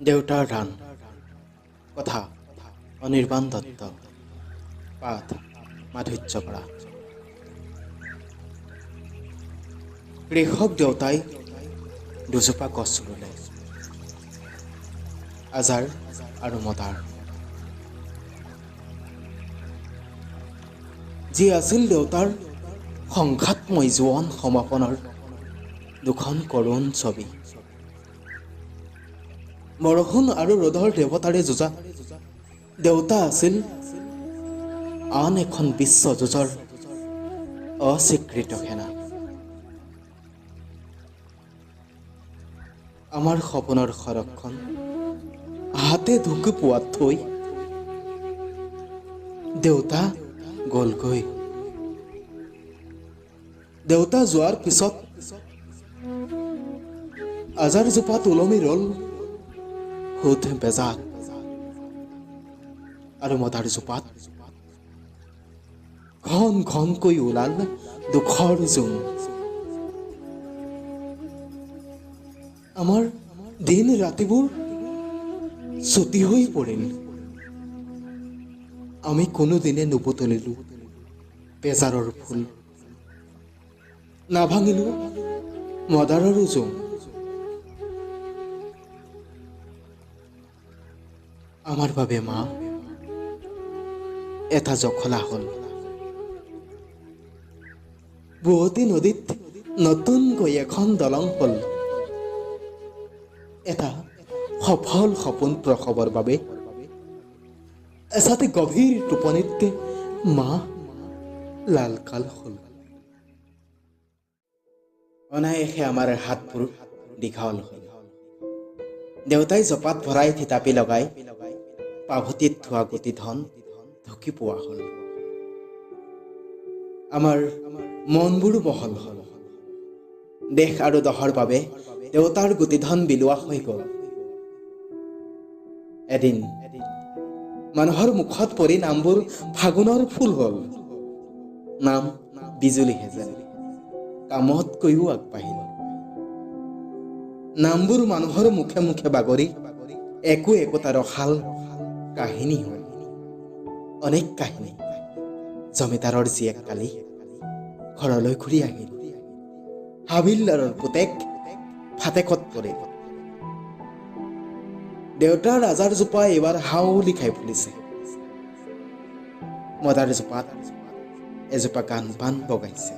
দেউতাৰ ধান কথা অনিৰ্বাণ দত্ত পাঠ মাধুৰ্য কৰা। কৃষক দেউতাই দুজোপা গছ ৰুলে, আজাৰ আৰু মদাৰ। যি আছিল দেউতাৰ সংঘাতময় জীৱন সমাপনৰ দুখন কৰুণ ছবি। বৰষুণ আৰু ৰ'দৰ দেৱতাৰে যুঁজা দেউতা আছিল আন এখন বিশ্বযুঁজৰ অস্বীকৃত সেনা। আমাৰ সপোনৰ সৰগখন হাতে ঢুকি পোৱাত থৈ দেউতা গ'লগৈ। দেউতা যোৱাৰ পিছত আজাৰজোপাত ওলমি ৰ'ল সুধ বেজাক, আৰু মদাৰ জোপাত ঘন ঘনকৈ ওলাল দুখৰ জোং। আমাৰ দিন ৰাতিবোৰ ছুটি হৈ পৰিল। আমি কোনোদিনে নুবুটলিলো বেজাৰৰ ফুল, নাভাঙিলো মদাৰৰো জোং। আমাৰ বাবে মা এটা জখলা হ'ল। বুৱতী নদীত নতুনকৈ এখন দলং হ'ল। এটা সফল সপোন প্ৰসৱৰ বাবে এচাতি গভীৰ টোপনিত মা লালকাল হ'ল। অনায়াসে আমাৰ হাতবোৰ দীঘল হ'ল। দেউতাই জপাত ভৰাই থিতাপি লগাই পাভতিত থোৱা গুটি ধন ঢুকি পোৱা হ'ল। আমাৰ মনবোৰো বহল হ'ল। দেশ আৰু দহৰ বাবে দেউতাৰ গুটিধন বিলোৱা হৈ গ'ল। এদিন মানুহৰ মুখত পৰি নামবোৰ ফাগুনৰ ফুল হ'ল। নাম বিজুলীহে যেন কামতকৈও আগবাঢ়িল। নামবোৰ মানুহৰ মুখে মুখে বাগৰি একো একোটা ৰসাল কাহিনী হ'ল। অনেক কাহিনী। জমিদাৰৰ জীয়েক কালি ঘৰলৈ ঘূৰি আহিল। হাবিলদাৰৰ পুতেক ফাটেকত পৰিল। দেউতাৰ আজাৰজোপা এইবাৰ হাউলি খাই ফুলিছে। মদাৰ জোপাত এজোপা গান বান বগাইছে।